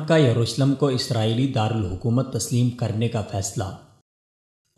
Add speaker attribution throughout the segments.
Speaker 1: Trump کا یروشلم کو اسرائیلی دارالحکومت تسلیم کرنے کا فیصلہ۔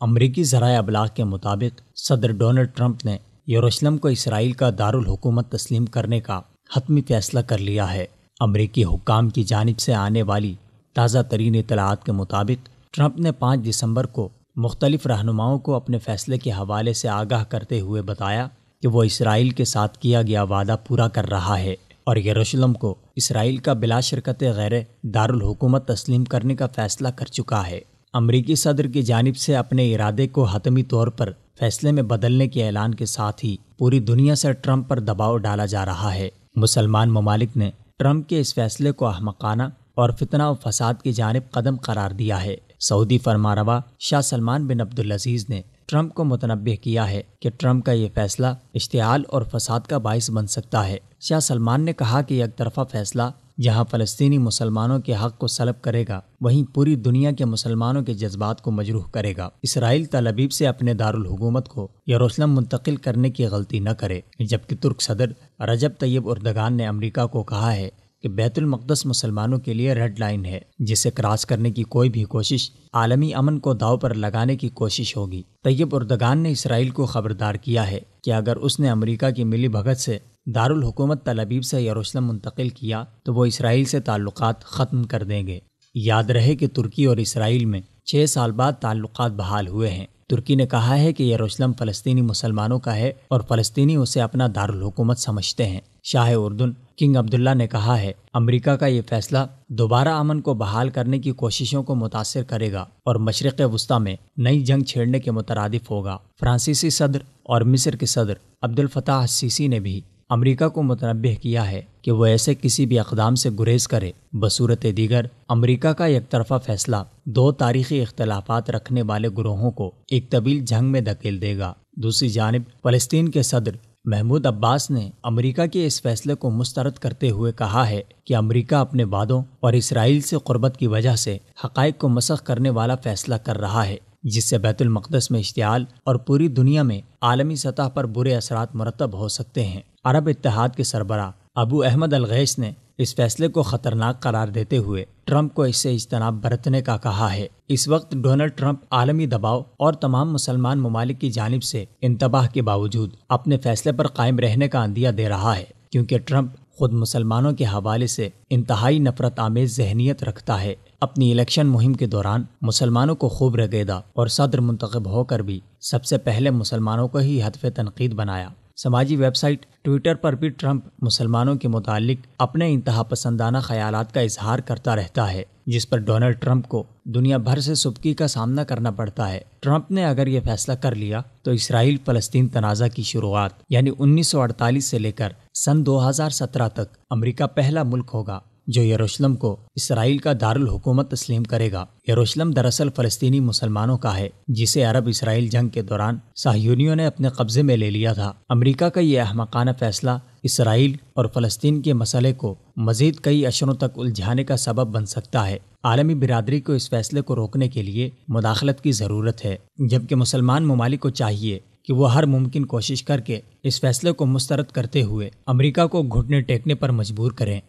Speaker 1: امریکی ذرائع ابلاغ کے مطابق صدر ڈونلڈ ٹرمپ نے یروشلم کو اسرائیل کا دارالحکومت تسلیم کرنے کا حتمی فیصلہ کر لیا ہے۔ امریکی حکام کی جانب سے آنے والی تازہ ترین اطلاعات کے مطابق ٹرمپ نے 5 دسمبر کو مختلف رہنماؤں کو اپنے فیصلے کے حوالے سے آگاہ کرتے ہوئے بتایا کہ وہ اسرائیل کے ساتھ کیا گیا وعدہ پورا کر رہا ہے اور یروشلم کو اسرائیل کا بلا شرکت غیر دارالحکومت تسلیم کرنے کا فیصلہ کر چکا ہے۔ امریکی صدر کی جانب سے اپنے ارادے کو حتمی طور پر فیصلے میں بدلنے کے اعلان کے ساتھ ہی پوری دنیا سے ٹرمپ پر دباؤ ڈالا جا رہا ہے۔ مسلمان ممالک نے ٹرمپ کے اس فیصلے کو احمقانہ اور فتنہ و فساد کی جانب قدم قرار دیا ہے۔ سعودی فرمانروا شاہ سلمان بن عبدالعزیز نے ٹرمپ کو متنبہ کیا ہے کہ ٹرمپ کا یہ فیصلہ اشتعال اور فساد کا باعث بن سکتا ہے۔ شاہ سلمان نے کہا کہ یک طرفہ فیصلہ جہاں فلسطینی مسلمانوں کے حق کو سلب کرے گا، وہیں پوری دنیا کے مسلمانوں کے جذبات کو مجروح کرے گا۔ اسرائیل تل ابیب سے اپنے دارالحکومت کو یروشلم منتقل کرنے کی غلطی نہ کرے، جبکہ ترک صدر رجب طیب اردگان نے امریکہ کو کہا ہے کہ بیت المقدس مسلمانوں کے لیے ریڈ لائن ہے، جسے کراس کرنے کی کوئی بھی کوشش عالمی امن کو داؤ پر لگانے کی کوشش ہوگی۔ طیب اردگان نے اسرائیل کو خبردار کیا ہے کہ اگر اس نے امریکہ کی ملی بھگت سے دارالحکومت تل ابیب سے یروشلم منتقل کیا تو وہ اسرائیل سے تعلقات ختم کر دیں گے۔ یاد رہے کہ ترکی اور اسرائیل میں 6 سال بعد تعلقات بحال ہوئے ہیں۔ ترکی نے کہا ہے کہ یروشلم فلسطینی مسلمانوں کا ہے اور فلسطینی اسے اپنا دارالحکومت سمجھتے ہیں۔ شاہ اردن کنگ عبداللہ نے کہا ہے امریکہ کا یہ فیصلہ دوبارہ امن کو بحال کرنے کی کوششوں کو متاثر کرے گا اور مشرق وسطیٰ میں نئی جنگ چھیڑنے کے مترادف ہوگا۔ فرانسیسی صدر اور مصر کے صدر عبدالفتاح السیسی نے بھی امریکہ کو متنبہ کیا ہے کہ وہ ایسے کسی بھی اقدام سے گریز کرے۔ بصورت دیگر امریکہ کا یک طرفہ فیصلہ 2 تاریخی اختلافات رکھنے والے گروہوں کو ایک طویل جنگ میں دھکیل دے گا۔ دوسری جانب فلسطین کے صدر محمود عباس نے امریکہ کے اس فیصلے کو مسترد کرتے ہوئے کہا ہے کہ امریکہ اپنے وعدوں اور اسرائیل سے قربت کی وجہ سے حقائق کو مسخ کرنے والا فیصلہ کر رہا ہے، جس سے بیت المقدس میں اشتعال اور پوری دنیا میں عالمی سطح پر برے اثرات مرتب ہو سکتے ہیں۔ عرب اتحاد کے سربراہ ابو احمد الغیث نے اس فیصلے کو خطرناک قرار دیتے ہوئے ٹرمپ کو اس سے اجتناب برتنے کا کہا ہے۔ اس وقت ڈونلڈ ٹرمپ عالمی دباؤ اور تمام مسلمان ممالک کی جانب سے انتباہ کے باوجود اپنے فیصلے پر قائم رہنے کا عندیہ دے رہا ہے، کیونکہ ٹرمپ خود مسلمانوں کے حوالے سے انتہائی نفرت آمیز ذہنیت رکھتا ہے۔ اپنی الیکشن مہم کے دوران مسلمانوں کو خوب رگیدا اور صدر منتخب ہو کر بھی سب سے پہلے مسلمانوں کو ہی ہدف تنقید بنایا۔ سماجی ویب سائٹ ٹویٹر پر بھی ٹرمپ مسلمانوں کے متعلق اپنے انتہا پسندانہ خیالات کا اظہار کرتا رہتا ہے، جس پر ڈونلڈ ٹرمپ کو دنیا بھر سے سبکی کا سامنا کرنا پڑتا ہے۔ ٹرمپ نے اگر یہ فیصلہ کر لیا تو اسرائیل فلسطین تنازع کی شروعات یعنی 1948 سے لے کر سن 2017 تک امریکہ پہلا ملک ہوگا جو یروشلم کو اسرائیل کا دارالحکومت تسلیم کرے گا۔ یروشلم دراصل فلسطینی مسلمانوں کا ہے، جسے عرب اسرائیل جنگ کے دوران صہیونیوں نے اپنے قبضے میں لے لیا تھا۔ امریکہ کا یہ احمقانہ فیصلہ اسرائیل اور فلسطین کے مسئلے کو مزید کئی عشروں تک الجھانے کا سبب بن سکتا ہے۔ عالمی برادری کو اس فیصلے کو روکنے کے لیے مداخلت کی ضرورت ہے، جبکہ مسلمان ممالک کو چاہیے کہ وہ ہر ممکن کوشش کر کے اس فیصلے کو مسترد کرتے ہوئے امریکہ کو گھٹنے ٹیکنے پر مجبور کریں۔